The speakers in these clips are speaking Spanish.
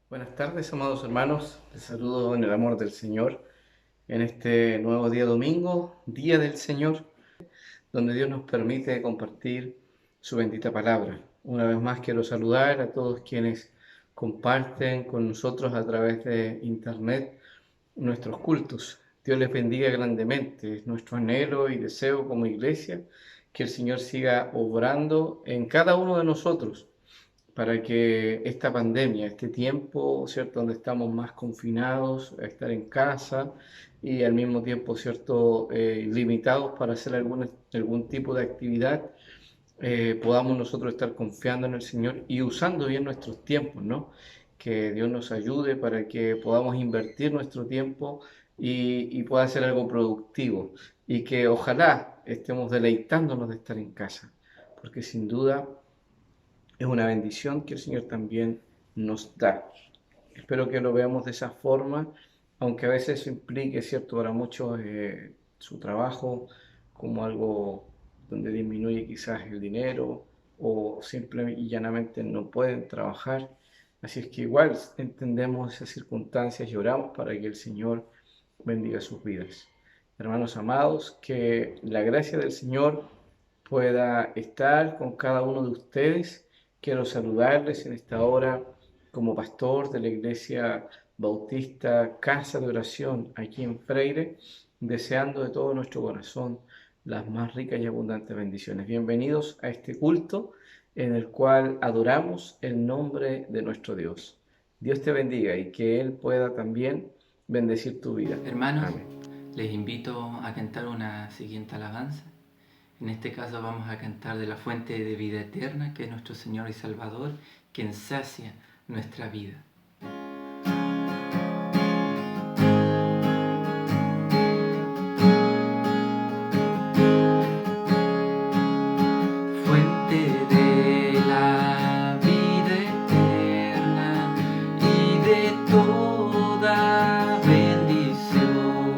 Buenas tardes, amados hermanos. Les saludo en el amor del Señor en este nuevo día domingo, Día del Señor, donde Dios nos permite compartir su bendita palabra. Una vez más quiero saludar a todos quienes comparten con nosotros a través de internet nuestros cultos. Dios les bendiga grandemente. Es nuestro anhelo y deseo como iglesia que el Señor siga obrando en cada uno de nosotros para que esta pandemia, este tiempo, ¿cierto?, donde estamos más confinados, a estar en casa y al mismo tiempo, ¿cierto?, limitados para hacer algún tipo de actividad, podamos nosotros estar confiando en el Señor y usando bien nuestros tiempos, ¿no? Que Dios nos ayude para que podamos invertir nuestro tiempo y pueda ser algo productivo y que ojalá estemos deleitándonos de estar en casa, porque sin duda es una bendición que el Señor también nos da. Espero que lo veamos de esa forma, aunque a veces eso implique, ¿cierto?, para muchos su trabajo como algo donde disminuye quizás el dinero o simple y llanamente no pueden trabajar. Así es que igual entendemos esas circunstancias y oramos para que el Señor bendiga sus vidas. Hermanos amados, que la gracia del Señor pueda estar con cada uno de ustedes. Quiero saludarles en esta hora como pastor de la Iglesia Bautista Casa de Oración aquí en Freire, deseando de todo nuestro corazón las más ricas y abundantes bendiciones. Bienvenidos a este culto en el cual adoramos el nombre de nuestro Dios. Dios te bendiga y que Él pueda también bendecir tu vida. Hermanos, Amén. les invito a cantar una siguiente alabanza. En este caso vamos a cantar de la fuente de vida eterna, que es nuestro Señor y Salvador, quien sacia nuestra vida. Fuente de la vida eterna y de toda bendición,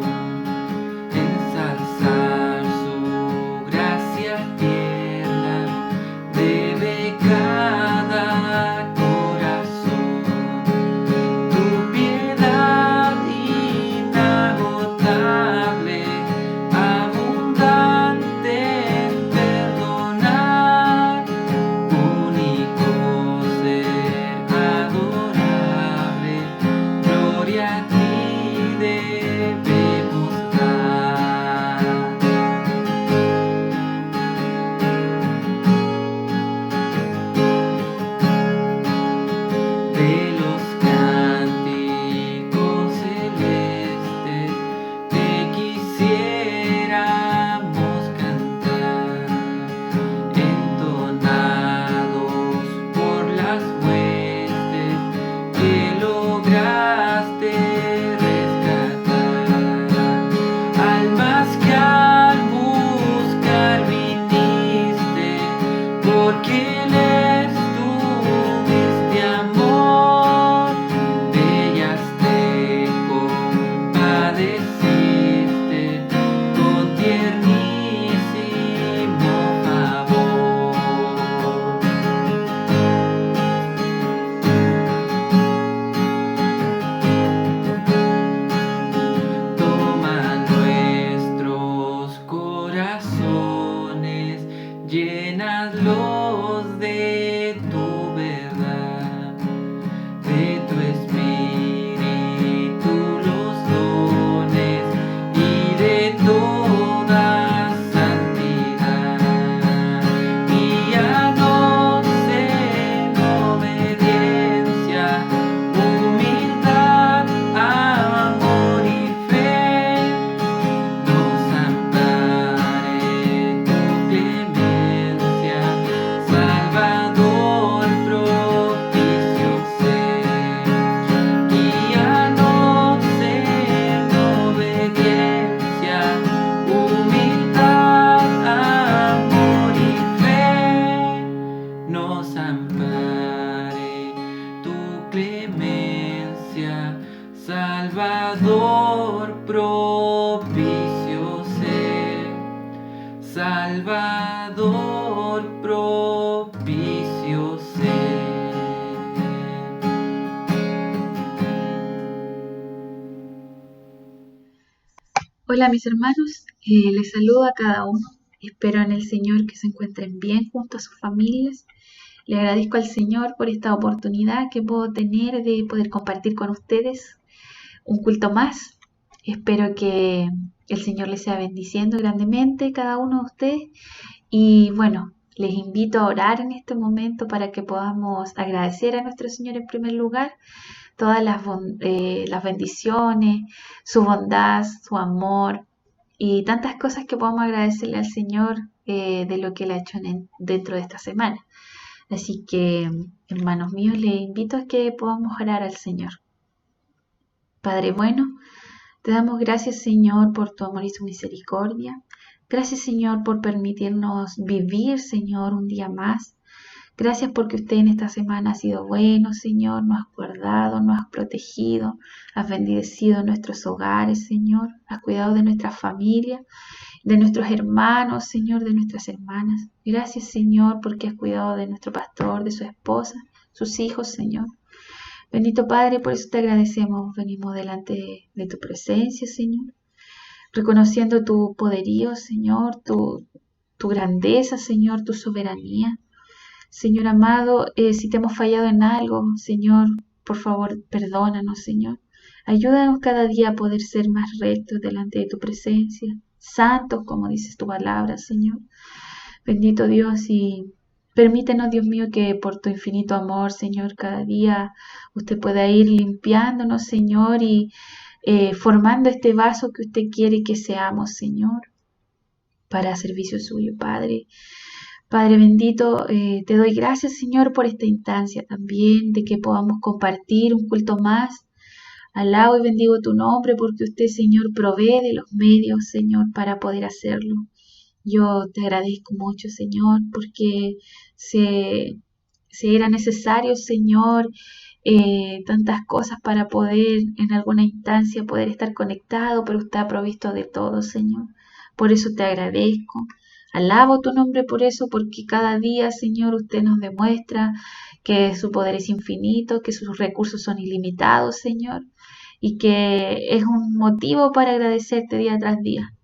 ensalzar su gracia tierna debe cada corazón. Tu piedad inagotable, abundante en perdonar, único ser adorable, gloria a ti debemos dar. De los cánticos celestes te quisiéramos cantar, entonados por las huestes que lograste rescatar, almas que al buscar viniste, porque Él es tu este amor, de ellas te compadeciste con tiernísimo favor. Toma nuestros corazones, llénalos de tu verdad, de tu espíritu los dones y de toda santidad. Guíanos en obediencia, humildad, amor y fe. Nos ampare tu clemencia, Salvador propicio ser. Guíanos en obediencia, humildad, amor y fe. Nos ampare tu clemencia, Salvador propicio ser. Salvador propicio ser. Hola mis hermanos, les saludo a cada uno. Espero en el Señor que se encuentren bien junto a sus familias. Le agradezco al Señor por esta oportunidad que puedo tener de poder compartir con ustedes un culto más. Espero que el Señor les sea bendiciendo grandemente cada uno de ustedes. Y bueno, les invito a orar en este momento para que podamos agradecer a nuestro Señor en primer lugar todas las bendiciones, su bondad, su amor y tantas cosas que podamos agradecerle al Señor de lo que Él ha hecho dentro de esta semana. Así que, hermanos míos, les invito a que podamos orar al Señor. Padre bueno, te damos gracias, Señor, por tu amor y tu misericordia. Gracias, Señor, por permitirnos vivir, Señor, un día más. Gracias porque usted en esta semana ha sido bueno, Señor, nos has guardado, nos has protegido, has bendecido nuestros hogares, Señor, has cuidado de nuestra familia, de nuestros hermanos, Señor, de nuestras hermanas. Gracias, Señor, porque has cuidado de nuestro pastor, de su esposa, sus hijos, Señor. Bendito Padre, por eso te agradecemos. Venimos delante de tu presencia, Señor, reconociendo tu poderío, Señor, tu grandeza, Señor, tu soberanía. Señor amado, si te hemos fallado en algo, Señor, por favor, perdónanos, Señor. Ayúdanos cada día a poder ser más rectos delante de tu presencia, santos, como dices tu palabra, Señor. Bendito Dios, y permítenos, Dios mío, que por tu infinito amor, Señor, cada día usted pueda ir limpiándonos, Señor, y formando este vaso que usted quiere que seamos, Señor, para servicio suyo, Padre. Padre bendito, te doy gracias, Señor, por esta instancia también, de que podamos compartir un culto más. Alabo y bendigo tu nombre porque usted, Señor, provee de los medios, Señor, para poder hacerlo. Yo te agradezco mucho, Señor, porque se era necesario, Señor, tantas cosas para poder en alguna instancia poder estar conectado, pero usted ha provisto de todo, Señor. Por eso te agradezco. Alabo tu nombre por eso, porque cada día, Señor, usted nos demuestra que su poder es infinito, que sus recursos son ilimitados, Señor, y que es un motivo para agradecerte día tras día,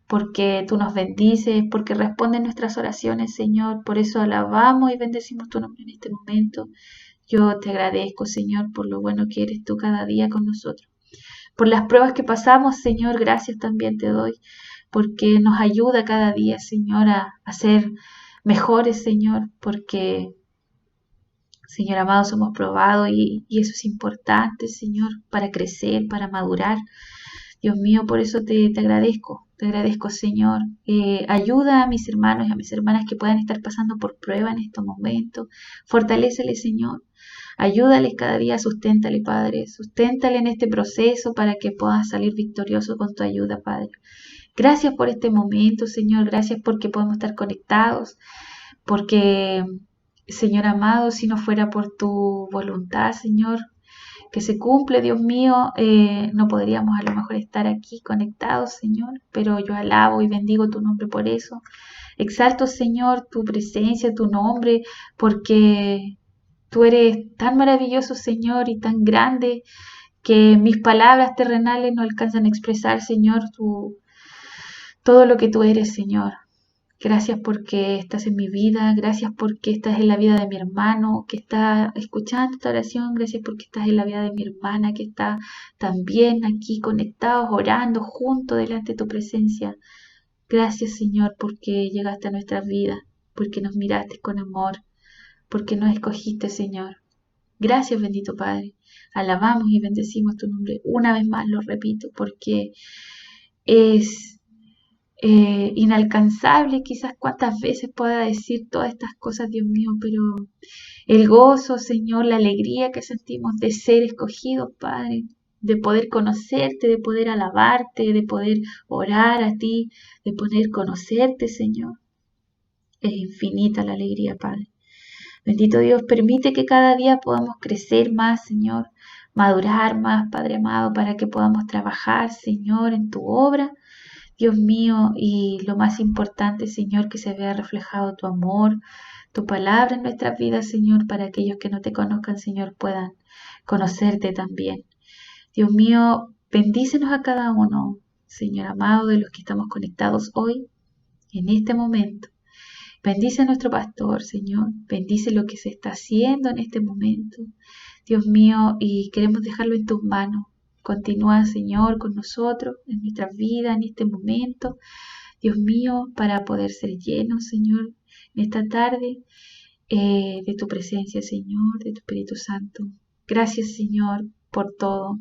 porque tú nos bendices, porque respondes nuestras oraciones, Señor. Por eso alabamos y bendecimos tu nombre en este momento. Yo te agradezco, Señor, por lo bueno que eres tú cada día con nosotros. Por las pruebas que pasamos, Señor, gracias también te doy, porque nos ayuda cada día, Señor, a ser mejores, Señor, porque, Señor amado, somos probados y eso es importante, Señor, para crecer, para madurar. Dios mío, por eso te agradezco, Señor. Ayuda a mis hermanos y a mis hermanas que puedan estar pasando por prueba en estos momentos. Fortaléceles, Señor. Ayúdales cada día, susténtale, Padre. Susténtale en este proceso para que puedan salir victoriosos con tu ayuda, Padre. Gracias por este momento, Señor. Gracias porque podemos estar conectados. Porque, Señor amado, si no fuera por tu voluntad, Señor, que se cumple, Dios mío, no podríamos a lo mejor estar aquí conectados, Señor, pero yo alabo y bendigo tu nombre por eso. Exalto, Señor, tu presencia, tu nombre, porque tú eres tan maravilloso, Señor, y tan grande que mis palabras terrenales no alcanzan a expresar, Señor, todo lo que tú eres, Señor. Gracias porque estás en mi vida, gracias porque estás en la vida de mi hermano que está escuchando esta oración, gracias porque estás en la vida de mi hermana que está también aquí conectados, orando juntos delante de tu presencia. Gracias, Señor, porque llegaste a nuestra vida, porque nos miraste con amor, porque nos escogiste, Señor. Gracias, bendito Padre. Alabamos y bendecimos tu nombre. Una vez más lo repito, porque es inalcanzable quizás cuántas veces pueda decir todas estas cosas, Dios mío, pero el gozo, Señor, la alegría que sentimos de ser escogidos, Padre, de poder conocerte, de poder alabarte, de poder orar a ti, de poder conocerte, Señor. Es infinita la alegría, Padre. Bendito Dios, permite que cada día podamos crecer más, Señor, madurar más, Padre amado, para que podamos trabajar, Señor, en tu obra, Dios mío, y lo más importante, Señor, que se vea reflejado tu amor, tu palabra en nuestras vidas, Señor, para aquellos que no te conozcan, Señor, puedan conocerte también. Dios mío, bendícenos a cada uno. Señor amado, de los que estamos conectados hoy, en este momento. Bendice a nuestro pastor, Señor. Bendice lo que se está haciendo en este momento. Dios mío, y queremos dejarlo en tus manos. Continúa, Señor, con nosotros en nuestras vidas, en este momento. Dios mío, para poder ser llenos, Señor, en esta tarde, de tu presencia, Señor, de tu Espíritu Santo. Gracias, Señor, por todo.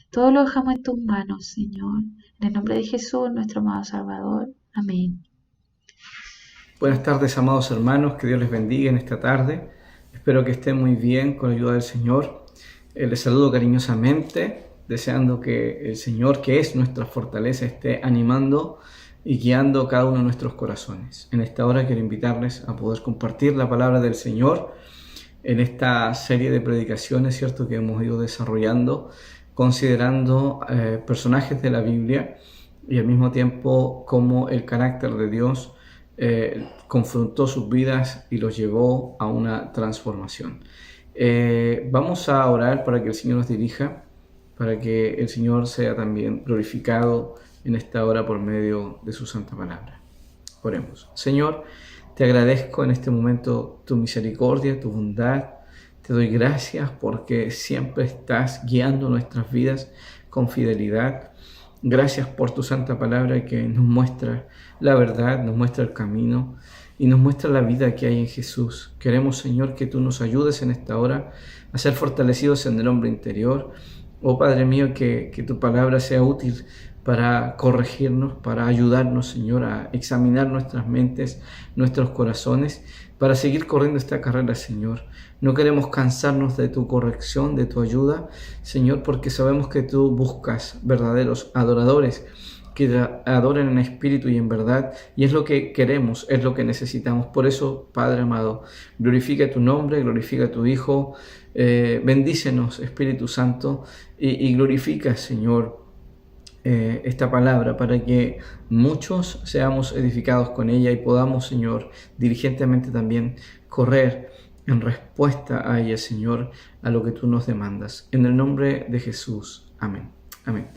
Todo lo dejamos en tus manos, Señor. En el nombre de Jesús, nuestro amado Salvador. Amén. Buenas tardes, amados hermanos, que Dios les bendiga en esta tarde. Espero que estén muy bien con la ayuda del Señor. Les saludo cariñosamente, deseando que el Señor, que es nuestra fortaleza, esté animando y guiando cada uno de nuestros corazones. En esta hora quiero invitarles a poder compartir la palabra del Señor en esta serie de predicaciones, ¿cierto?, que hemos ido desarrollando, considerando personajes de la Biblia y al mismo tiempo cómo el carácter de Dios confrontó sus vidas y los llevó a una transformación. Vamos a orar para que el Señor nos dirija, para que el Señor sea también glorificado en esta hora por medio de su santa palabra. Oremos. Señor, te agradezco en este momento tu misericordia, tu bondad. Te doy gracias porque siempre estás guiando nuestras vidas con fidelidad. Gracias por tu santa palabra que nos muestra la verdad, nos muestra el camino y nos muestra la vida que hay en Jesús. Queremos, Señor, que tú nos ayudes en esta hora a ser fortalecidos en el hombre interior. Oh Padre mío, que tu palabra sea útil para corregirnos, para ayudarnos, Señor, a examinar nuestras mentes, nuestros corazones, para seguir corriendo esta carrera, Señor. No queremos cansarnos de tu corrección, de tu ayuda, Señor, porque sabemos que tú buscas verdaderos adoradores que te adoren en espíritu y en verdad, y es lo que queremos, es lo que necesitamos. Por eso, Padre amado, glorifica tu nombre, glorifica a tu Hijo, bendícenos, Espíritu Santo, y glorifica, Señor, esta palabra para que muchos seamos edificados con ella y podamos, Señor, diligentemente también correr en respuesta a ella, Señor, a lo que tú nos demandas. En el nombre de Jesús. Amén. Amén.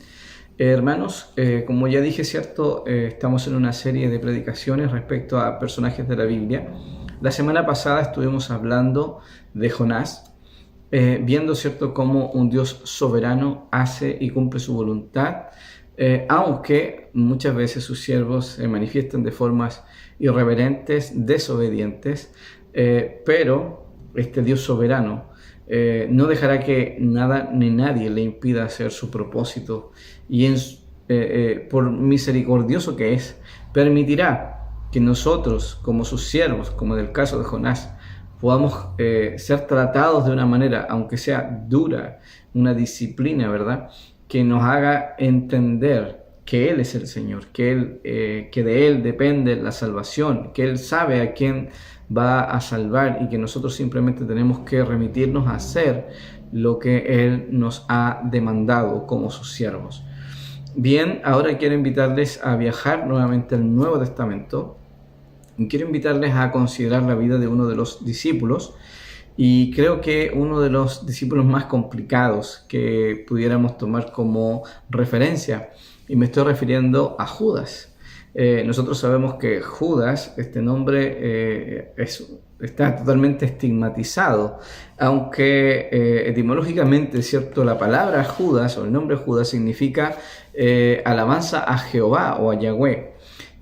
Hermanos, como ya dije, ¿cierto? Estamos en una serie de predicaciones respecto a personajes de la Biblia. La semana pasada estuvimos hablando de Jonás, viendo, ¿cierto?, cómo un Dios soberano hace y cumple su voluntad, aunque muchas veces sus siervos se manifiestan de formas irreverentes, desobedientes, pero este Dios soberano no dejará que nada ni nadie le impida hacer su propósito y por misericordioso que es, permitirá que nosotros, como sus siervos, como en el caso de Jonás, podamos ser tratados de una manera, aunque sea dura, una disciplina, ¿verdad?, que nos haga entender que Él es el Señor, que de Él depende la salvación, que Él sabe a quién va a salvar y que nosotros simplemente tenemos que remitirnos a hacer lo que Él nos ha demandado como sus siervos. Bien, ahora quiero invitarles a viajar nuevamente al Nuevo Testamento y quiero invitarles a considerar la vida de uno de los discípulos, y creo que uno de los discípulos más complicados que pudiéramos tomar como referencia, y me estoy refiriendo a Judas. Nosotros sabemos que Judas, este nombre está totalmente estigmatizado, aunque etimológicamente, ¿cierto?, la palabra Judas o el nombre Judas significa alabanza a Jehová o a Yahweh.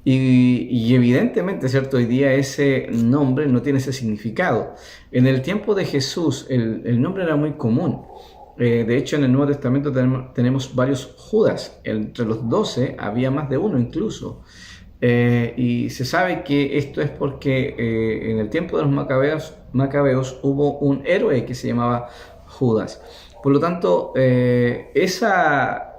Y evidentemente, ¿cierto?, hoy día ese nombre no tiene ese significado. En el tiempo de Jesús el nombre era muy común. De hecho, en el Nuevo Testamento tenemos varios Judas. Entre los 12 había más de uno incluso. Y se sabe que esto es porque en el tiempo de los macabeos hubo un héroe que se llamaba Judas. Por lo tanto, esa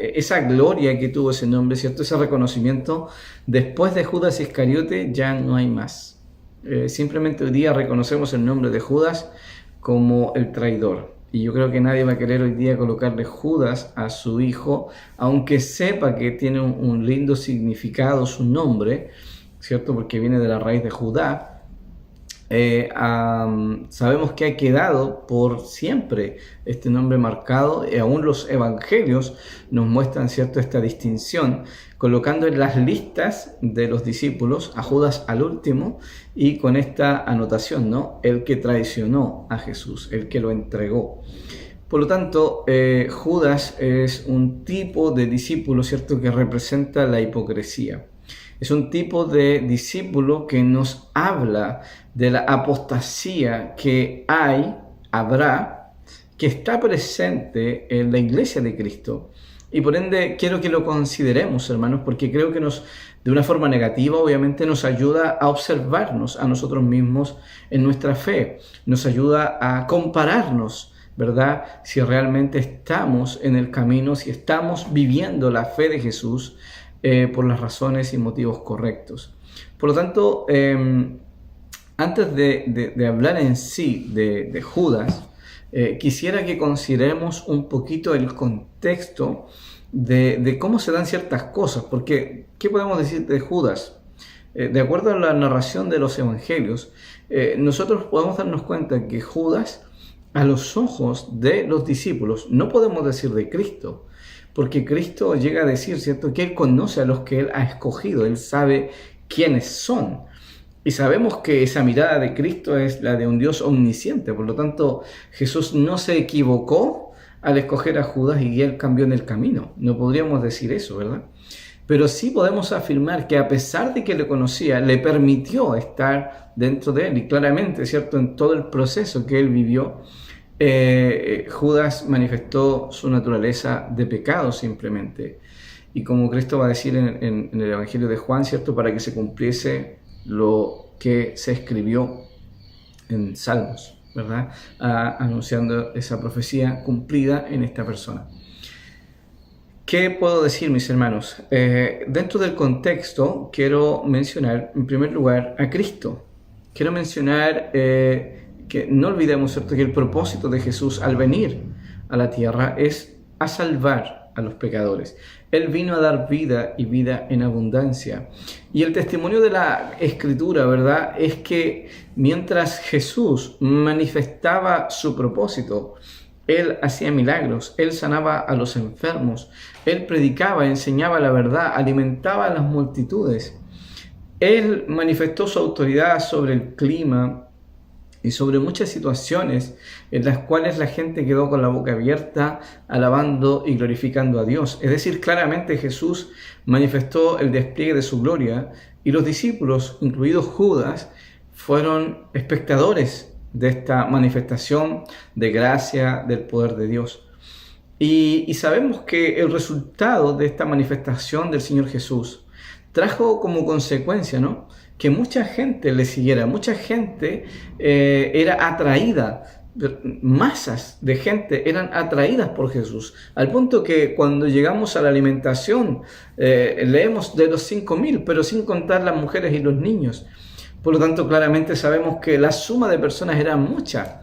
gloria que tuvo ese nombre, ¿cierto?, ese reconocimiento, después de Judas Iscariote ya no hay más. Simplemente hoy día reconocemos el nombre de Judas como el traidor. Y yo creo que nadie va a querer hoy día colocarle Judas a su hijo, aunque sepa que tiene un lindo significado su nombre, ¿cierto?, porque viene de la raíz de Judá. sabemos que ha quedado por siempre este nombre marcado, y aún los evangelios nos muestran, ¿cierto?, esta distinción, colocando en las listas de los discípulos a Judas al último y con esta anotación, ¿no?, el que traicionó a Jesús, el que lo entregó. Por lo tanto, Judas es un tipo de discípulo, ¿cierto?, que representa la hipocresía. Es un tipo de discípulo que nos habla de la apostasía que habrá, que está presente en la iglesia de Cristo. Y por ende quiero que lo consideremos, hermanos, porque creo que de una forma negativa, obviamente, nos ayuda a observarnos a nosotros mismos en nuestra fe. Nos ayuda a compararnos, ¿verdad? Si realmente estamos en el camino, si estamos viviendo la fe de Jesús por las razones y motivos correctos. Por lo tanto, antes de hablar en sí de Judas, quisiera que consideremos un poquito el contexto de cómo se dan ciertas cosas, porque ¿qué podemos decir de Judas? De acuerdo a la narración de los evangelios, nosotros podemos darnos cuenta que Judas, a los ojos de los discípulos, no podemos decir de Cristo, porque Cristo llega a decir, ¿cierto?, que Él conoce a los que Él ha escogido, Él sabe quiénes son. Y sabemos que esa mirada de Cristo es la de un Dios omnisciente. Por lo tanto, Jesús no se equivocó al escoger a Judas y Él cambió en el camino. No podríamos decir eso, ¿verdad? Pero sí podemos afirmar que a pesar de que le conocía, le permitió estar dentro de Él. Y claramente, ¿cierto?, en todo el proceso que Él vivió, Judas manifestó su naturaleza de pecado simplemente. Y como Cristo va a decir en el Evangelio de Juan, ¿cierto?, para que se cumpliese lo que se escribió en Salmos, ¿verdad?, anunciando esa profecía cumplida en esta persona. ¿Qué puedo decir, mis hermanos? Dentro del contexto quiero mencionar en primer lugar a Cristo. Quiero mencionar que no olvidemos, ¿cierto?, que el propósito de Jesús al venir a la tierra es a salvar a los pecadores. Él vino a dar vida y vida en abundancia. Y el testimonio de la Escritura, ¿verdad?, es que mientras Jesús manifestaba su propósito, Él hacía milagros, Él sanaba a los enfermos, Él predicaba, enseñaba la verdad, alimentaba a las multitudes. Él manifestó su autoridad sobre el clima y sobre muchas situaciones en las cuales la gente quedó con la boca abierta, alabando y glorificando a Dios. Es decir, claramente Jesús manifestó el despliegue de su gloria y los discípulos, incluidos Judas, fueron espectadores de esta manifestación de gracia, del poder de Dios. Y sabemos que el resultado de esta manifestación del Señor Jesús trajo como consecuencia, ¿no?, que mucha gente le siguiera, mucha gente era atraída, masas de gente eran atraídas por Jesús, al punto que cuando llegamos a la alimentación, leemos de los 5.000, pero sin contar las mujeres y los niños. Por lo tanto, claramente sabemos que la suma de personas era mucha,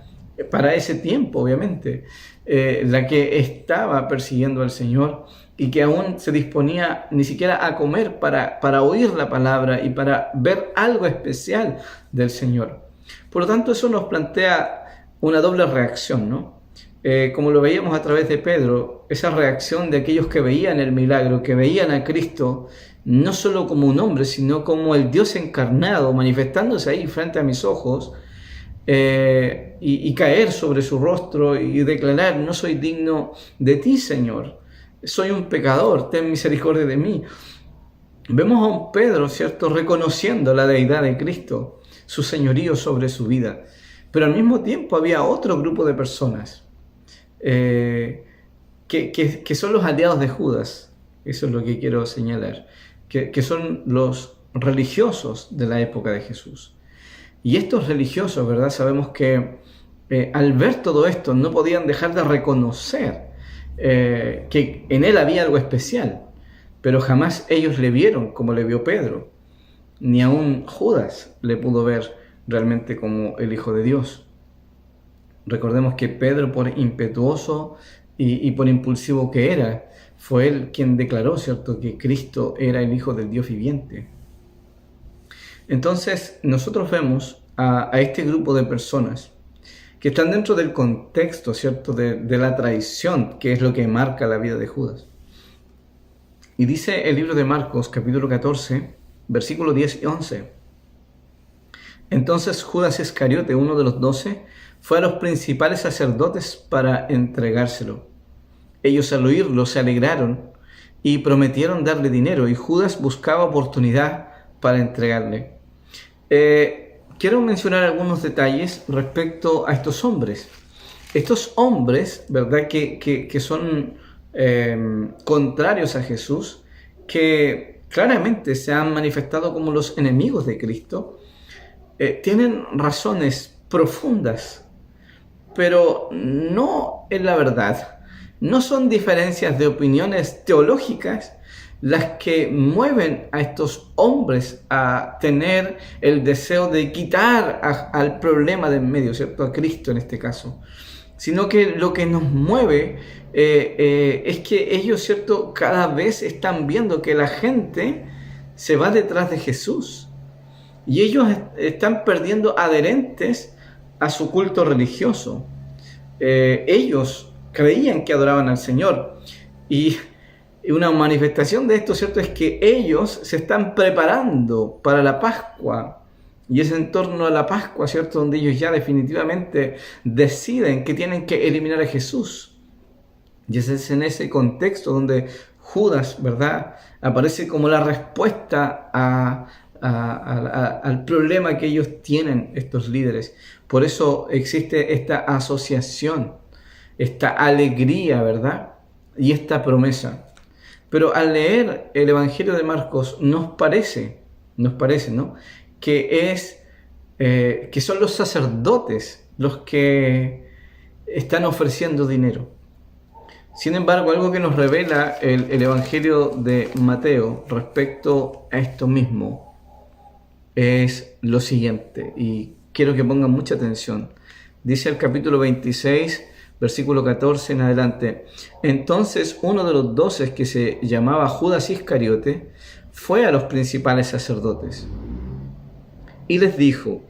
para ese tiempo, obviamente, la que estaba persiguiendo al Señor y que aún se disponía ni siquiera a comer para oír la palabra y para ver algo especial del Señor. Por lo tanto, eso nos plantea una doble reacción, ¿no? Como lo veíamos a través de Pedro, esa reacción de aquellos que veían el milagro, que veían a Cristo no solo como un hombre, sino como el Dios encarnado, manifestándose ahí frente a mis ojos, y caer sobre su rostro y declarar: no soy digno de ti, Señor, soy un pecador, ten misericordia de mí. Vemos a un Pedro, ¿cierto?, reconociendo la deidad de Cristo, su señorío sobre su vida, pero al mismo tiempo había otro grupo de personas que son los aliados de Judas. Eso es lo que quiero señalar, que son los religiosos de la época de Jesús. Y estos religiosos, ¿verdad?, sabemos que al ver todo esto no podían dejar de reconocer que en él había algo especial, pero jamás ellos le vieron como le vio Pedro, ni aún Judas le pudo ver realmente como el Hijo de Dios. Recordemos que Pedro, por impetuoso y por impulsivo que era, fue él quien declaró, ¿cierto?, que Cristo era el Hijo del Dios viviente. Entonces, nosotros vemos a este grupo de personas que están dentro del contexto, ¿cierto?, de la traición, que es lo que marca la vida de Judas. Y dice el libro de Marcos, capítulo 14, versículos 10 y 11. Entonces Judas Iscariote, uno de los 12, fue a los principales sacerdotes para entregárselo. Ellos al oírlo se alegraron y prometieron darle dinero, y Judas buscaba oportunidad para entregarle. Quiero mencionar algunos detalles respecto a estos hombres. Estos hombres, ¿verdad?, que son contrarios a Jesús, que claramente se han manifestado como los enemigos de Cristo, tienen razones profundas, pero no es la verdad. No son diferencias de opiniones teológicas las que mueven a estos hombres a tener el deseo de quitar al problema de en medio, ¿cierto?, a Cristo en este caso, sino que lo que nos mueve es que ellos, ¿cierto?, cada vez están viendo que la gente se va detrás de Jesús y ellos están perdiendo adherentes a su culto religioso. Ellos creían que adoraban al Señor, y una manifestación de esto, ¿cierto?, es que ellos se están preparando para la Pascua, y es en torno a la Pascua, ¿cierto?, donde ellos ya definitivamente deciden que tienen que eliminar a Jesús. Y es en ese contexto donde Judas, ¿verdad?, aparece como la respuesta al problema que ellos tienen, estos líderes. Por eso existe esta asociación, esta alegría, ¿verdad?, y esta promesa. Pero al leer el Evangelio de Marcos nos parece, ¿no?, que son los sacerdotes los que están ofreciendo dinero. Sin embargo, algo que nos revela el Evangelio de Mateo respecto a esto mismo es lo siguiente, y quiero que pongan mucha atención. Dice el capítulo 26, versículo 14 en adelante: entonces uno de los 12, que se llamaba Judas Iscariote, fue a los principales sacerdotes y les dijo: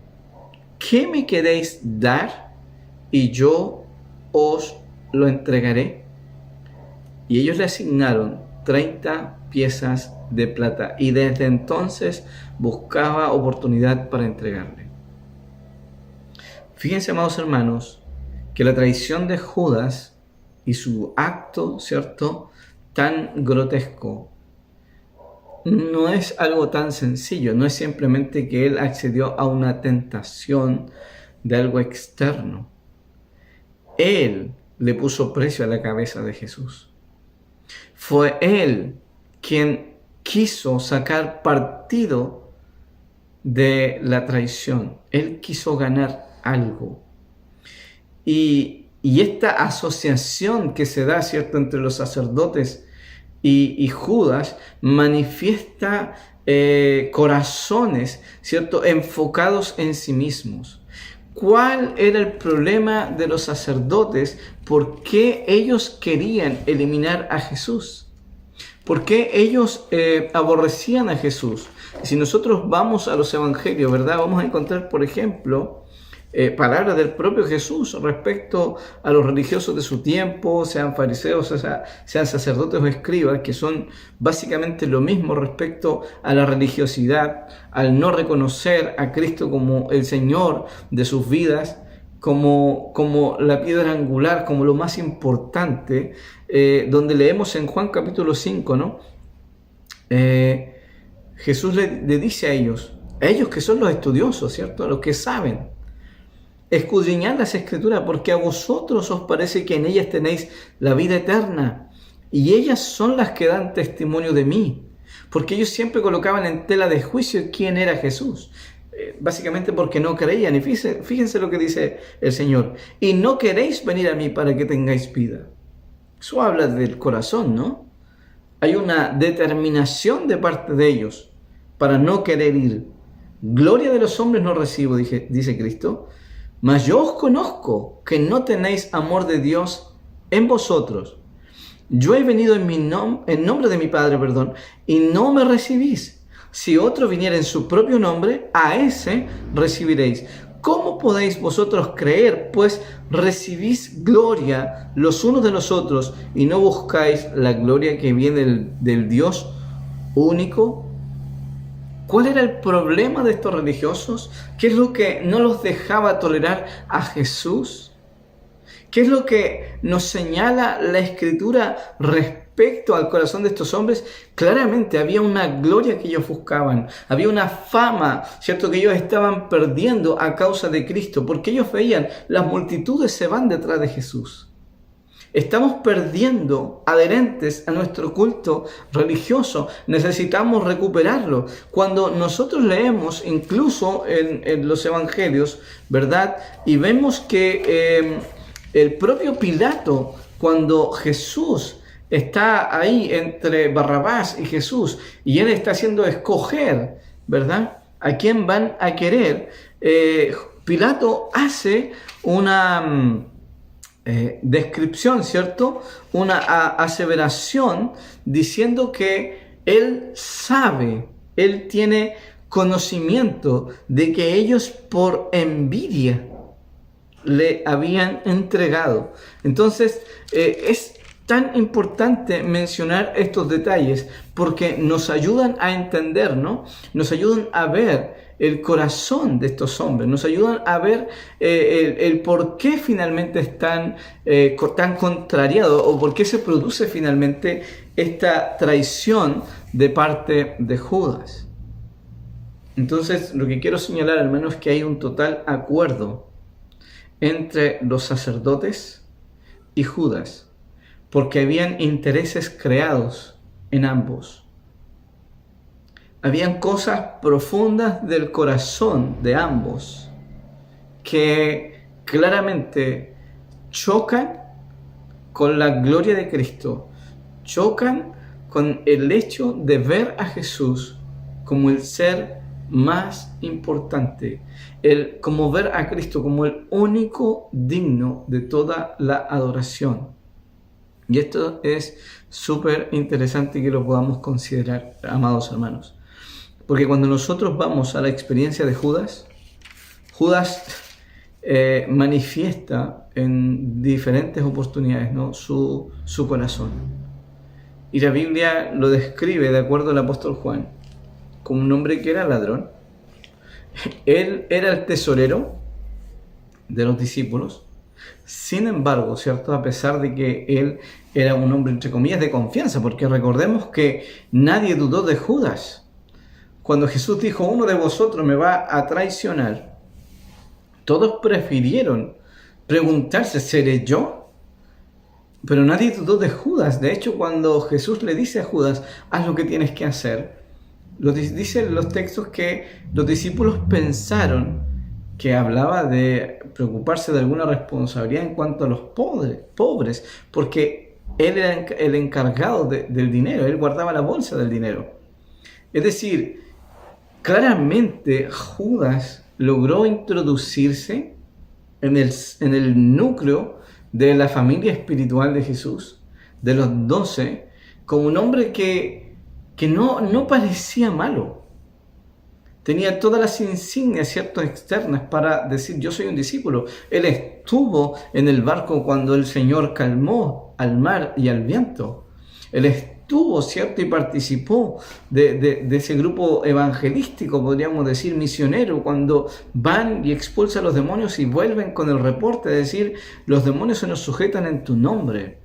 ¿qué me queréis dar? Y yo os lo entregaré. Y ellos le asignaron 30 piezas de plata, y desde entonces buscaba oportunidad para entregarle. Fíjense, amados hermanos, que la traición de Judas y su acto, ¿cierto?, tan grotesco, no es algo tan sencillo. No es simplemente que él accedió a una tentación de algo externo. Él le puso precio a la cabeza de Jesús. Fue él quien quiso sacar partido de la traición. Él quiso ganar algo. Y esta asociación que se da, ¿cierto?, entre los sacerdotes y Judas manifiesta corazones, ¿cierto?, enfocados en sí mismos. ¿Cuál era el problema de los sacerdotes? ¿Por qué ellos querían eliminar a Jesús? ¿Por qué ellos aborrecían a Jesús? Si nosotros vamos a los evangelios, ¿verdad?, vamos a encontrar, por ejemplo, palabras del propio Jesús respecto a los religiosos de su tiempo, sean fariseos, sean sacerdotes o escribas, que son básicamente lo mismo respecto a la religiosidad, al no reconocer a Cristo como el Señor de sus vidas, como la piedra angular, como lo más importante, donde leemos en Juan capítulo 5, ¿no? Jesús le dice a ellos que son los estudiosos, ¿cierto?, a los que saben: escudriñad las Escrituras, porque a vosotros os parece que en ellas tenéis la vida eterna, y ellas son las que dan testimonio de mí. Porque ellos siempre colocaban en tela de juicio quién era Jesús, básicamente porque no creían. Y fíjense lo que dice el Señor: y no queréis venir a mí para que tengáis vida. Eso habla del corazón, ¿no? Hay una determinación de parte de ellos para no querer ir. Gloria de los hombres no recibo, dice Cristo, mas yo os conozco que no tenéis amor de Dios en vosotros. Yo he venido en nombre de mi Padre, y no me recibís. Si otro viniera en su propio nombre, a ese recibiréis. ¿Cómo podéis vosotros creer, pues recibís gloria los unos de los otros y no buscáis la gloria que viene del Dios único? ¿Cuál era el problema de estos religiosos? ¿Qué es lo que no los dejaba tolerar a Jesús? ¿Qué es lo que nos señala la Escritura respecto al corazón de estos hombres? Claramente había una gloria que ellos buscaban, había una fama, ¿cierto?, que ellos estaban perdiendo a causa de Cristo, porque ellos veían, las multitudes se van detrás de Jesús. Estamos perdiendo adherentes a nuestro culto religioso. Necesitamos recuperarlo. Cuando nosotros leemos, incluso en los evangelios, ¿verdad?, y vemos que el propio Pilato, cuando Jesús está ahí entre Barrabás y Jesús, y él está haciendo escoger, ¿verdad?, a quién van a querer, Pilato hace una descripción, ¿cierto?, una aseveración diciendo que él sabe, él tiene conocimiento de que ellos por envidia le habían entregado. Entonces, es tan importante mencionar estos detalles porque nos ayudan a entender, ¿no? Nos ayudan a ver el corazón de estos hombres, nos ayudan a ver el por qué finalmente están tan contrariados o por qué se produce finalmente esta traición de parte de Judas. Entonces, lo que quiero señalar, al menos, es que hay un total acuerdo entre los sacerdotes y Judas, porque habían intereses creados en ambos. Habían cosas profundas del corazón de ambos que claramente chocan con la gloria de Cristo, chocan con el hecho de ver a Jesús como el ser más importante, como ver a Cristo como el único digno de toda la adoración. Y esto es súper interesante que lo podamos considerar, amados hermanos. Porque cuando nosotros vamos a la experiencia de Judas, manifiesta en diferentes oportunidades, ¿no?, su corazón. Y la Biblia lo describe, de acuerdo al apóstol Juan, como un hombre que era ladrón. Él era el tesorero de los discípulos. Sin embargo, ¿cierto?, a pesar de que él era un hombre, entre comillas, de confianza, porque recordemos que nadie dudó de Judas. Cuando Jesús dijo, uno de vosotros me va a traicionar, todos prefirieron preguntarse, ¿seré yo? Pero nadie dudó de Judas. De hecho, cuando Jesús le dice a Judas, haz lo que tienes que hacer, dicen los textos que los discípulos pensaron que hablaba de preocuparse de alguna responsabilidad en cuanto a los pobres, porque él era el encargado del dinero, él guardaba la bolsa del dinero. Es decir, claramente Judas logró introducirse en el núcleo de la familia espiritual de Jesús, de los 12, como un hombre que no parecía malo. Tenía todas las insignias, ¿cierto?, externas para decir, yo soy un discípulo. Él estuvo en el barco cuando el Señor calmó al mar y al viento. Él estuvo, ¿cierto?, y participó de ese grupo evangelístico, podríamos decir, misionero, cuando van y expulsan a los demonios y vuelven con el reporte de decir, los demonios se nos sujetan en tu nombre.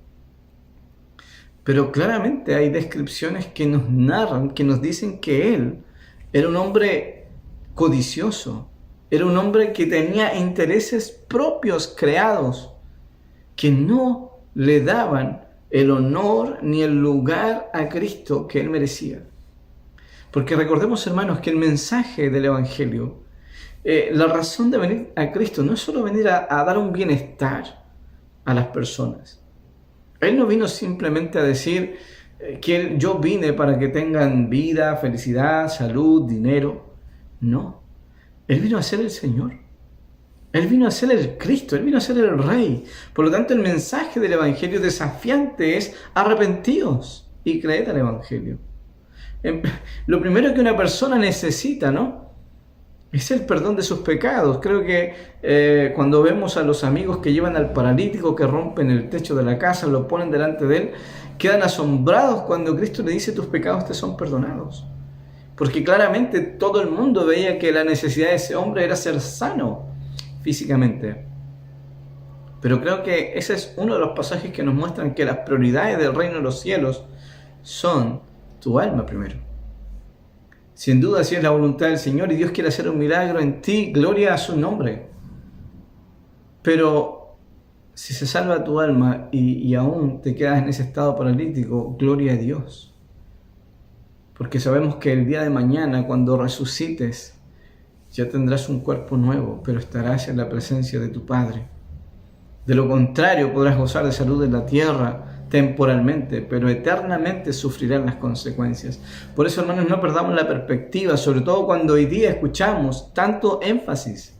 Pero claramente hay descripciones que nos narran, que nos dicen que él era un hombre codicioso, era un hombre que tenía intereses propios creados, que no le daban el honor ni el lugar a Cristo que él merecía. Porque recordemos, hermanos, que el mensaje del Evangelio, la razón de venir a Cristo no es solo venir a dar un bienestar a las personas. Él no vino simplemente a decir que yo vine para que tengan vida, felicidad, salud, dinero. No, Él vino a ser el Señor. Él vino a ser el Cristo, Él vino a ser el Rey. Por lo tanto, el mensaje del Evangelio desafiante es arrepentíos y creed al Evangelio. Lo primero que una persona necesita, ¿no? Es el perdón de sus pecados. Creo que cuando vemos a los amigos que llevan al paralítico, que rompen el techo de la casa, lo ponen delante de él, quedan asombrados cuando Cristo le dice: tus pecados te son perdonados. Porque claramente todo el mundo veía que la necesidad de ese hombre era ser sano físicamente. Pero creo que ese es uno de los pasajes que nos muestran que las prioridades del reino de los cielos son tu alma primero. Sin duda, si es la voluntad del Señor y Dios quiere hacer un milagro en ti, gloria a su nombre. Pero si se salva tu alma y aún te quedas en ese estado paralítico, gloria a Dios. Porque sabemos que el día de mañana, cuando resucites, ya tendrás un cuerpo nuevo, pero estarás en la presencia de tu Padre. De lo contrario, podrás gozar de salud en la tierra temporalmente, pero eternamente sufrirán las consecuencias. Por eso, hermanos, no perdamos la perspectiva, sobre todo cuando hoy día escuchamos tanto énfasis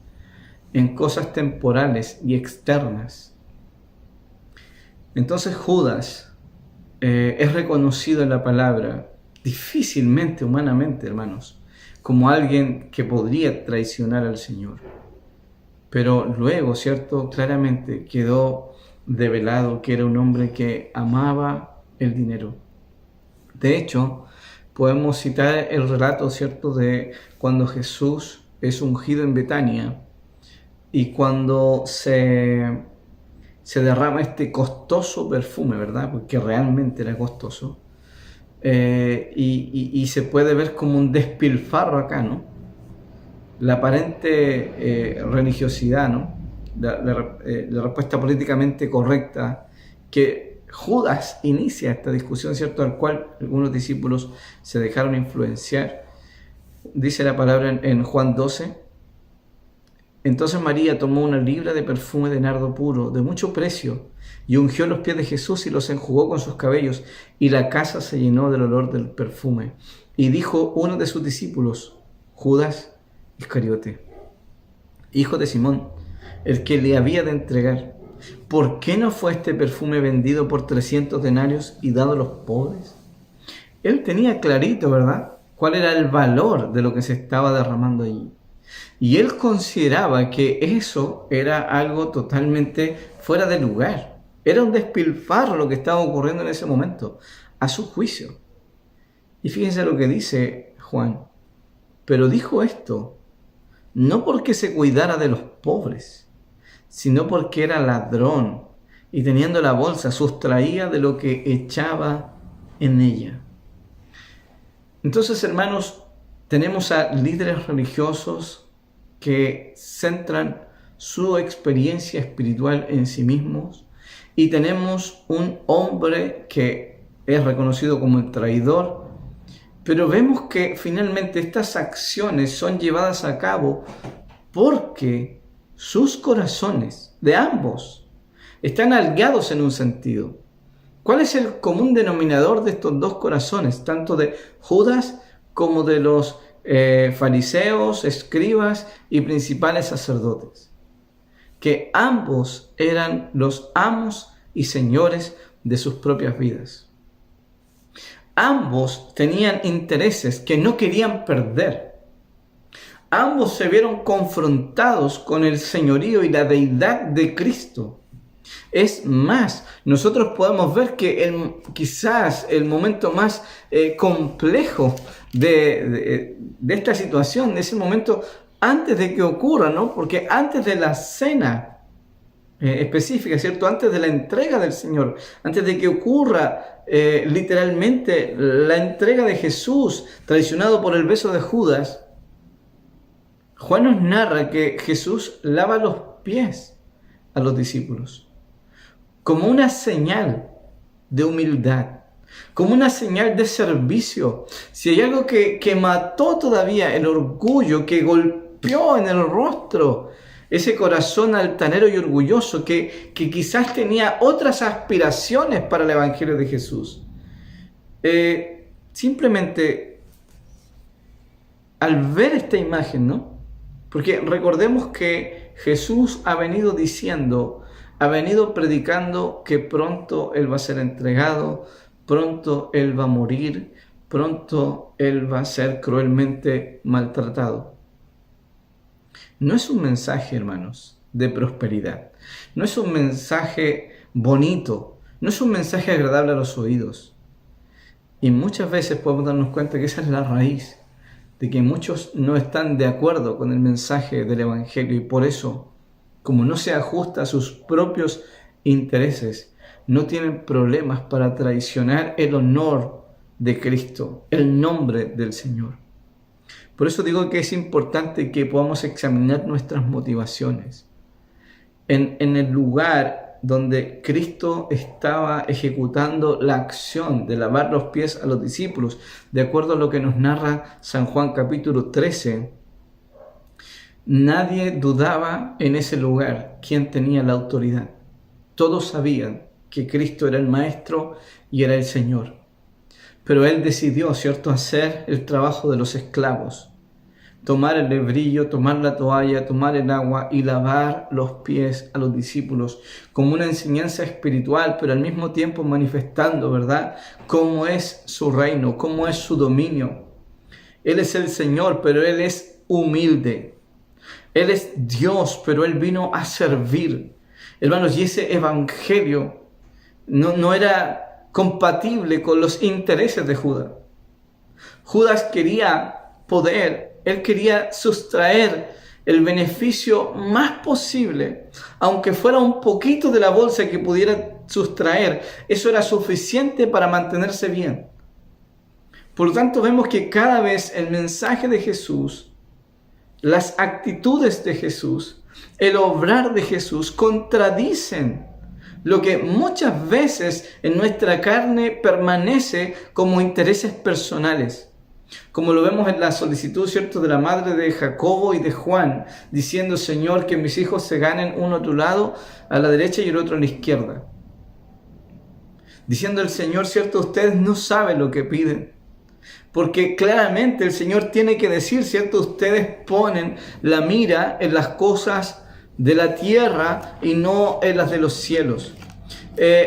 en cosas temporales y externas. Entonces Judas es reconocido en la palabra, difícilmente humanamente, hermanos, como alguien que podría traicionar al Señor. Pero luego, ¿cierto? Claramente quedó develado que era un hombre que amaba el dinero. De hecho, podemos citar el relato, ¿cierto?, de cuando Jesús es ungido en Betania y cuando se derrama este costoso perfume, ¿verdad? Porque realmente era costoso. Y se puede ver como un despilfarro acá, ¿no? La aparente religiosidad, ¿no? La respuesta políticamente correcta que Judas inicia esta discusión, ¿cierto?, al cual algunos discípulos se dejaron influenciar. Dice la palabra en Juan 12: entonces María tomó una libra de perfume de nardo puro, de mucho precio, y ungió los pies de Jesús y los enjugó con sus cabellos, y la casa se llenó del olor del perfume. Y dijo uno de sus discípulos, Judas Iscariote, hijo de Simón, el que le había de entregar: ¿por qué no fue este perfume vendido por 300 denarios y dado a los pobres? Él tenía clarito, ¿verdad?, cuál era el valor de lo que se estaba derramando allí. Y él consideraba que eso era algo totalmente fuera de lugar. Era un despilfarro lo que estaba ocurriendo en ese momento, a su juicio. Y fíjense lo que dice Juan: pero dijo esto no porque se cuidara de los pobres, sino porque era ladrón y teniendo la bolsa sustraía de lo que echaba en ella. Entonces, hermanos, tenemos a líderes religiosos que centran su experiencia espiritual en sí mismos, y tenemos un hombre que es reconocido como el traidor, pero vemos que finalmente estas acciones son llevadas a cabo porque sus corazones de ambos están aliados en un sentido. ¿Cuál es el común denominador de estos dos corazones, tanto de Judas como de los fariseos, escribas y principales sacerdotes? Que ambos eran los amos y señores de sus propias vidas. Ambos tenían intereses que no querían perder. Ambos se vieron confrontados con el señorío y la deidad de Cristo. Es más, nosotros podemos ver que quizás el momento más complejo de esta situación es el momento antes de que ocurra, ¿no? Porque antes de la cena específica, ¿cierto? Antes de la entrega del Señor, antes de que ocurra literalmente la entrega de Jesús, traicionado por el beso de Judas, Juan nos narra que Jesús lava los pies a los discípulos como una señal de humildad, como una señal de servicio. Si hay algo que mató todavía el orgullo, que golpeó en el rostro ese corazón altanero y orgulloso que quizás tenía otras aspiraciones para el Evangelio de Jesús, simplemente al ver esta imagen, ¿no? Porque recordemos que Jesús ha venido diciendo, ha venido predicando que pronto Él va a ser entregado, pronto Él va a morir, pronto él va a ser cruelmente maltratado. No es un mensaje, hermanos, de prosperidad. No es un mensaje bonito. No es un mensaje agradable a los oídos. Y muchas veces podemos darnos cuenta que esa es la raíz de que muchos no están de acuerdo con el mensaje del Evangelio y por eso, como no se ajusta a sus propios intereses, no tienen problemas para traicionar el honor de Cristo, el nombre del Señor. Por eso digo que es importante que podamos examinar nuestras motivaciones. En el lugar donde Cristo estaba ejecutando la acción de lavar los pies a los discípulos, de acuerdo a lo que nos narra San Juan capítulo 13, nadie dudaba en ese lugar quién tenía la autoridad. Todos sabían que Cristo era el Maestro y era el Señor. Pero Él decidió, ¿cierto?, hacer el trabajo de los esclavos. Tomar el lebrillo, tomar la toalla, tomar el agua y lavar los pies a los discípulos como una enseñanza espiritual, pero al mismo tiempo manifestando, ¿verdad?, cómo es su reino, cómo es su dominio. Él es el Señor, pero Él es humilde. Él es Dios, pero Él vino a servir. Hermanos, y ese evangelio no era compatible con los intereses de Judas. Judas quería poder. Él quería sustraer el beneficio más posible, aunque fuera un poquito de la bolsa que pudiera sustraer. Eso era suficiente para mantenerse bien. Por lo tanto, vemos que cada vez el mensaje de Jesús, las actitudes de Jesús, el obrar de Jesús contradicen lo que muchas veces en nuestra carne permanece como intereses personales. Como lo vemos en la solicitud, ¿cierto?, de la madre de Jacobo y de Juan, diciendo: Señor, que mis hijos se ganen uno a tu lado, a la derecha, y el otro a la izquierda. Diciendo el Señor, ¿cierto?, ustedes no saben lo que piden. Porque claramente el Señor tiene que decir, ¿cierto?, ustedes ponen la mira en las cosas de la tierra y no en las de los cielos.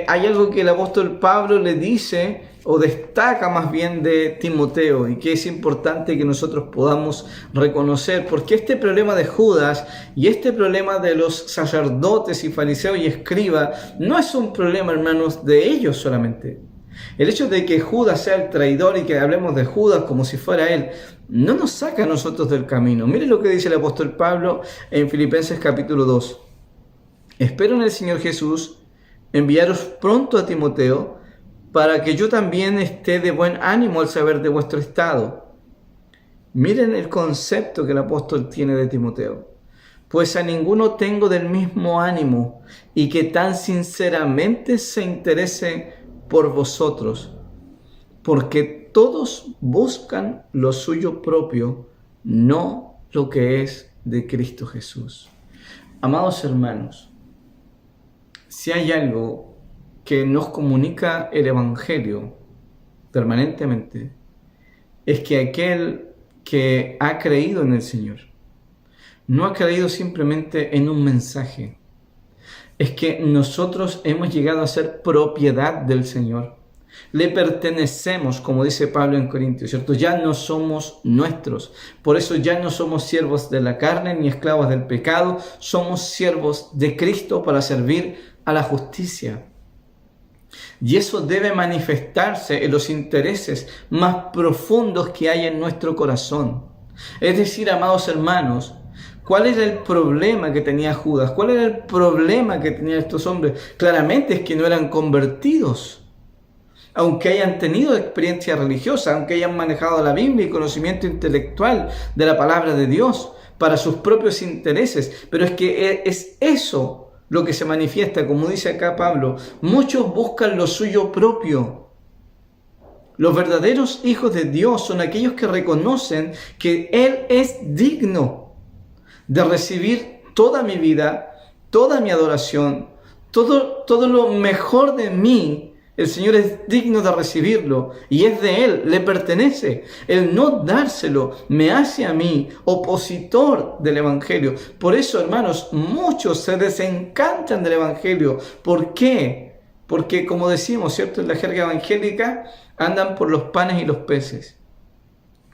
Hay algo que el apóstol Pablo le dice, o destaca más bien, de Timoteo, y que es importante que nosotros podamos reconocer, porque este problema de Judas y este problema de los sacerdotes y fariseos y escribas no es un problema, hermanos, de ellos solamente. El hecho de que Judas sea el traidor y que hablemos de Judas como si fuera él, no nos saca a nosotros del camino. Mire lo que dice el apóstol Pablo en Filipenses capítulo 2. Espero en el Señor Jesús enviaros pronto a Timoteo, para que yo también esté de buen ánimo al saber de vuestro estado. Miren el concepto que el apóstol tiene de Timoteo. Pues a ninguno tengo del mismo ánimo, y que tan sinceramente se interese por vosotros, porque todos buscan lo suyo propio, no lo que es de Cristo Jesús. Amados hermanos, si hay algo que nos comunica el Evangelio permanentemente, es que aquel que ha creído en el Señor no ha creído simplemente en un mensaje. Es que nosotros hemos llegado a ser propiedad del Señor. Le pertenecemos, como dice Pablo en Corintios, ¿cierto? Ya no somos nuestros. Por eso ya no somos siervos de la carne ni esclavos del pecado. Somos siervos de Cristo para servir a la justicia. Y eso debe manifestarse en los intereses más profundos que hay en nuestro corazón. Es decir, amados hermanos, ¿cuál era el problema que tenía Judas? ¿Cuál era el problema que tenían estos hombres? Claramente es que no eran convertidos. Aunque hayan tenido experiencia religiosa, aunque hayan manejado la Biblia y conocimiento intelectual de la palabra de Dios para sus propios intereses. Pero es que es eso lo que se manifiesta, como dice acá Pablo. Muchos buscan lo suyo propio. Los verdaderos hijos de Dios son aquellos que reconocen que Él es digno de recibir toda mi vida, toda mi adoración, todo lo mejor de mí. El Señor es digno de recibirlo y es de Él, le pertenece. El no dárselo me hace a mí opositor del Evangelio. Por eso, hermanos, muchos se desencantan del Evangelio. ¿Por qué? porque como decimos, ¿cierto? En la jerga evangélica andan por los panes y los peces.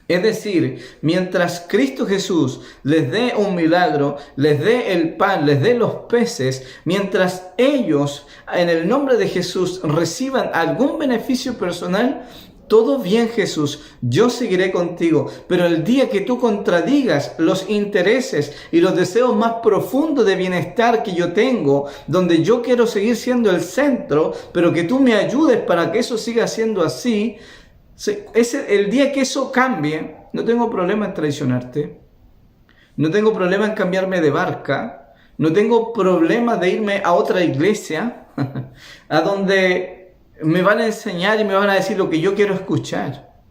Es decir, mientras Cristo Jesús les dé un milagro, les dé el pan, les dé los peces, mientras ellos en el nombre de Jesús reciban algún beneficio personal, todo bien, Jesús, yo seguiré contigo. Pero el día que tú contradigas los intereses y los deseos más profundos de bienestar que yo tengo, donde yo quiero seguir siendo el centro, pero que tú me ayudes para que eso siga siendo así, el día que eso cambie, no tengo problema en traicionarte, no tengo problema en cambiarme de barca, no tengo problema de irme a otra iglesia, a donde me van a enseñar y me van a decir lo que yo quiero escuchar.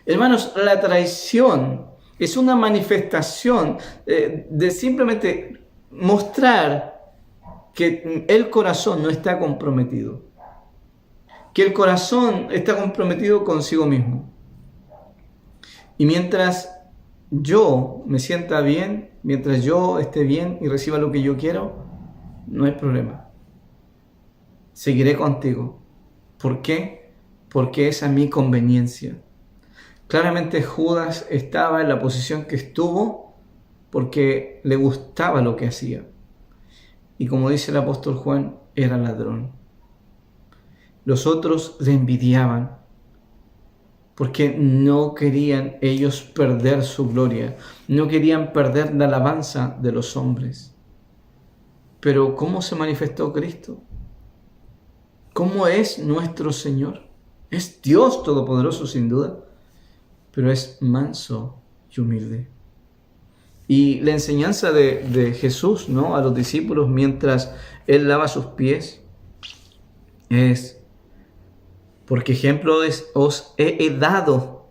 Hermanos, la traición es una manifestación de simplemente mostrar que el corazón no está comprometido, que el corazón está comprometido consigo mismo. Y mientras yo me sienta bien, mientras yo esté bien y reciba lo que yo quiero, no hay problema. Seguiré contigo. ¿Por qué? Porque es a mi conveniencia. Claramente Judas estaba en la posición que estuvo porque le gustaba lo que hacía. Y como dice el apóstol Juan, era ladrón. Los otros le envidiaban porque no querían ellos perder su gloria, no querían perder la alabanza de los hombres. Pero ¿cómo se manifestó Cristo? ¿Cómo es nuestro Señor? Es Dios Todopoderoso sin duda, pero es manso y humilde. Y la enseñanza de Jesús, ¿no?, a los discípulos mientras Él lava sus pies es: porque ejemplo os he dado,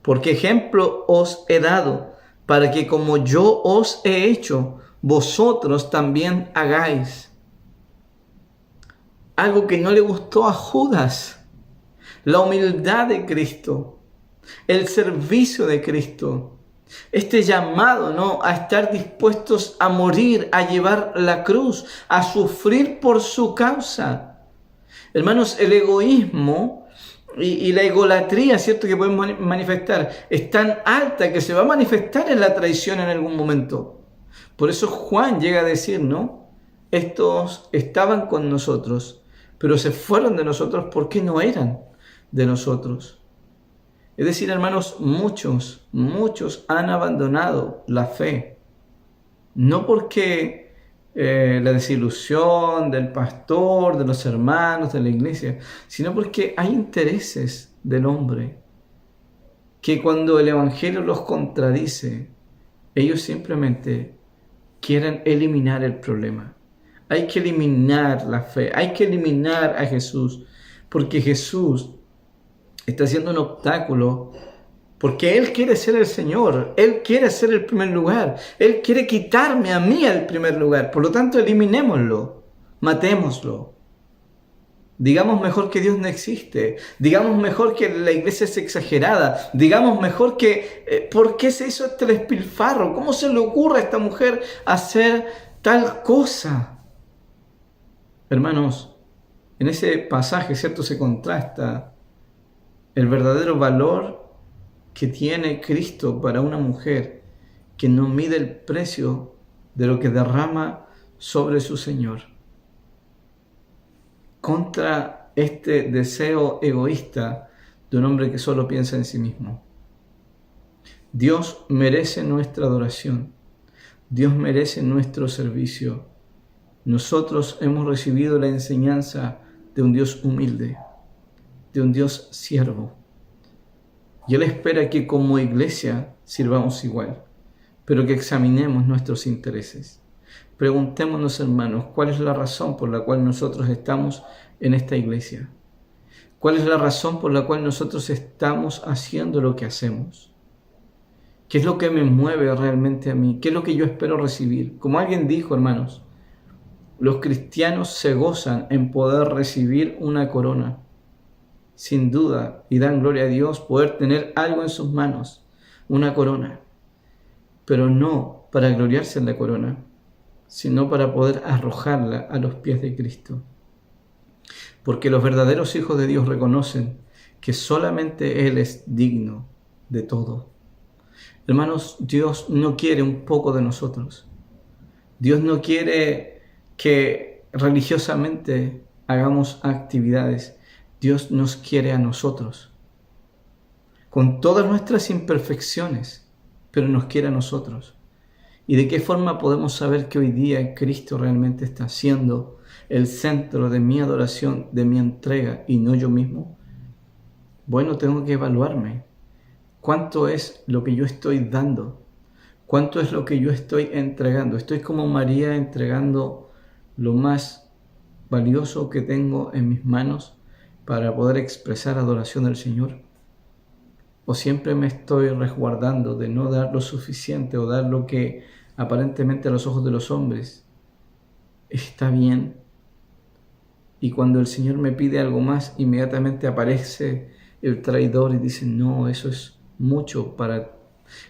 porque ejemplo os he dado, para que como yo os he hecho, vosotros también hagáis. Algo que no le gustó a Judas: la humildad de Cristo, el servicio de Cristo, este llamado, ¿no?, a estar dispuestos a morir, a llevar la cruz, a sufrir por su causa. Hermanos, el egoísmo y la egolatría, ¿cierto?, que podemos manifestar es tan alta que se va a manifestar en la traición en algún momento. Por eso Juan llega a decir, ¿no?, estos estaban con nosotros, pero se fueron de nosotros porque no eran de nosotros. Es decir, hermanos, muchos han abandonado la fe, no porque la desilusión del pastor, de los hermanos, de la iglesia, sino porque hay intereses del hombre que cuando el evangelio los contradice, ellos simplemente quieren eliminar el problema. Hay que eliminar la fe, hay que eliminar a Jesús, porque Jesús está siendo un obstáculo, porque Él quiere ser el Señor, Él quiere ser el primer lugar, Él quiere quitarme a mí el primer lugar. Por lo tanto, eliminémoslo, matémoslo. Digamos mejor que Dios no existe, digamos mejor que la iglesia es exagerada, digamos mejor que ¿por qué se hizo este despilfarro? ¿Cómo se le ocurre a esta mujer hacer tal cosa? Hermanos, en ese pasaje, ¿cierto?, se contrasta el verdadero valor que tiene Cristo para una mujer que no mide el precio de lo que derrama sobre su Señor, contra este deseo egoísta de un hombre que solo piensa en sí mismo. Dios merece nuestra adoración, Dios merece nuestro servicio. Nosotros hemos recibido la enseñanza de un Dios humilde, de un Dios siervo. Y Él espera que como iglesia sirvamos igual, pero que examinemos nuestros intereses. Preguntémonos, hermanos, ¿cuál es la razón por la cual nosotros estamos en esta iglesia? ¿Cuál es la razón por la cual nosotros estamos haciendo lo que hacemos? ¿Qué es lo que me mueve realmente a mí? ¿Qué es lo que yo espero recibir? Como alguien dijo, hermanos, los cristianos se gozan en poder recibir una corona. Sin duda, y dan gloria a Dios poder tener algo en sus manos, una corona, pero no para gloriarse en la corona, sino para poder arrojarla a los pies de Cristo. porque los verdaderos hijos de Dios reconocen que solamente Él es digno de todo. Hermanos, Dios no quiere un poco de nosotros. Dios no quiere que religiosamente hagamos actividades. Dios nos quiere a nosotros, con todas nuestras imperfecciones, pero nos quiere a nosotros. ¿Y de qué forma podemos saber que hoy día Cristo realmente está siendo el centro de mi adoración, de mi entrega y no yo mismo? Bueno, tengo que evaluarme. ¿Cuánto es lo que yo estoy dando? ¿Cuánto es lo que yo estoy entregando? Estoy como María entregando lo más valioso que tengo en mis manos para poder expresar adoración al Señor. ¿O siempre me estoy resguardando de no dar lo suficiente o dar lo que aparentemente a los ojos de los hombres está bien? Y cuando el Señor me pide algo más, inmediatamente aparece el traidor y dice, no, eso es mucho para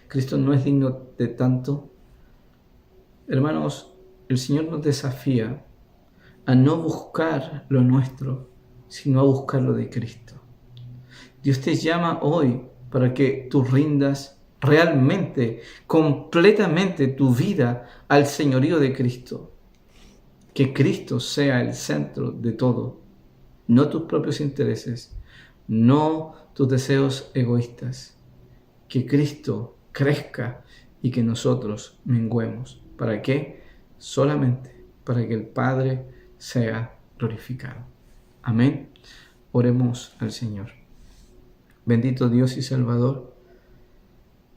Cristo, no es digno de tanto. Hermanos, el Señor nos desafía a no buscar lo nuestro, sino a buscar lo de Cristo. Dios te llama hoy para que tú rindas realmente, completamente tu vida al señorío de Cristo. Que Cristo sea el centro de todo, no tus propios intereses, no tus deseos egoístas. Que Cristo crezca y que nosotros menguemos. ¿Para qué? Solamente para que el Padre sea glorificado. Amén. Oremos al Señor. Bendito Dios y Salvador,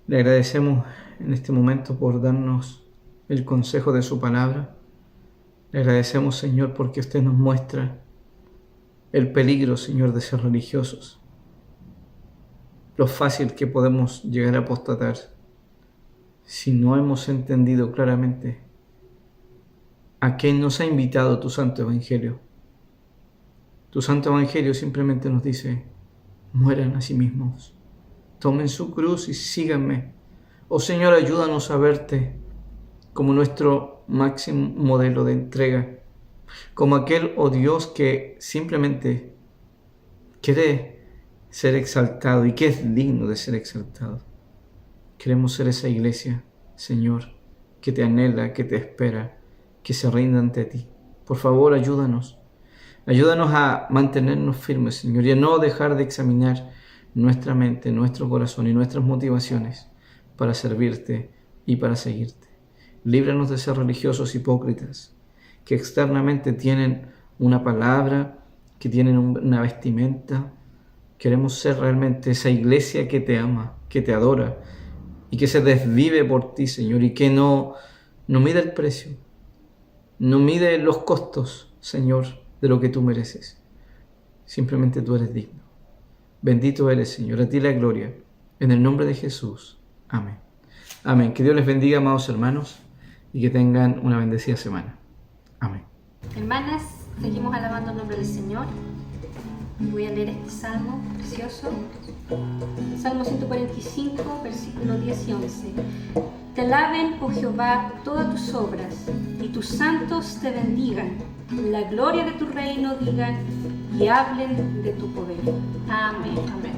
le agradecemos en este momento por darnos el consejo de su palabra. Le agradecemos, Señor, porque usted nos muestra el peligro, Señor, de ser religiosos. Lo fácil que podemos llegar a apostatar si no hemos entendido claramente a qué nos ha invitado tu Santo Evangelio. Tu Santo Evangelio simplemente nos dice, mueran a sí mismos, tomen su cruz y síganme. Oh Señor, ayúdanos a verte como nuestro máximo modelo de entrega, como aquel, oh Dios, que simplemente quiere ser exaltado y que es digno de ser exaltado. Queremos ser esa iglesia, Señor, que te anhela, que te espera, que se rinda ante ti. Por favor, ayúdanos. Ayúdanos a mantenernos firmes, Señor, y a no dejar de examinar nuestra mente, nuestro corazón y nuestras motivaciones para servirte y para seguirte. Líbranos de ser religiosos hipócritas, que externamente tienen una palabra, que tienen una vestimenta. Queremos ser realmente esa iglesia que te ama, que te adora y que se desvive por ti, Señor, y que no mide el precio, no mide los costos, Señor, de lo que tú mereces. Simplemente tú eres digno. Bendito eres, Señor, a ti la gloria. En el nombre de Jesús. Amén. Amén. Que Dios les bendiga, amados hermanos, y que tengan una bendecida semana. Amén. Hermanas, seguimos alabando el nombre del Señor. Voy a leer este salmo precioso. Salmo 145, versículos 10 y 11. Te alaben, oh Jehová, todas tus obras, y tus santos te bendigan. La gloria de tu reino digan, y hablen de tu poder. Amén. Amén.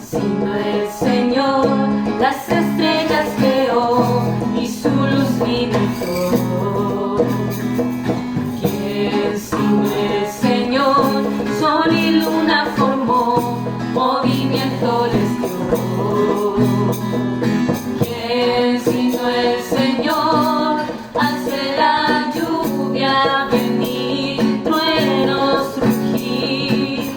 Sino el Señor, las estrellas creó y su luz limitó. ¿Quién sino el Señor, sol y luna formó, movimiento les dio? ¿Quién sino el Señor, hace la lluvia venir, truenos rugir?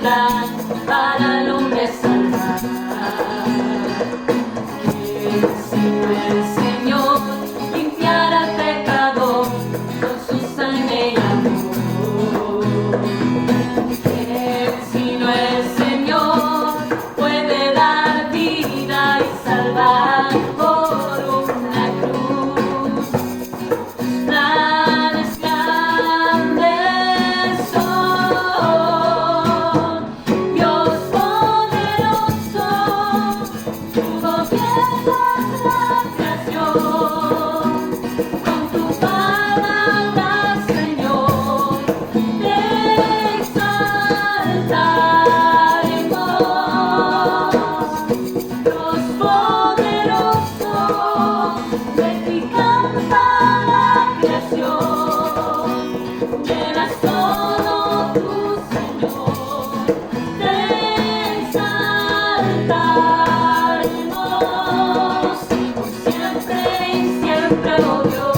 plan para al hombre salvar. Que si no el Señor limpiara al pecador con su sangre y amor, que si no el Señor puede dar vida y salvar por una cruz. Planes grandes son, Dios poderoso, tú gobiernas la creación. Con tu palabra, Señor, te exaltaremos. Dios poderoso, de ti canta la creación. Llenas todo tu Señor, te exaltaremos por siempre y siempre, oh Dios.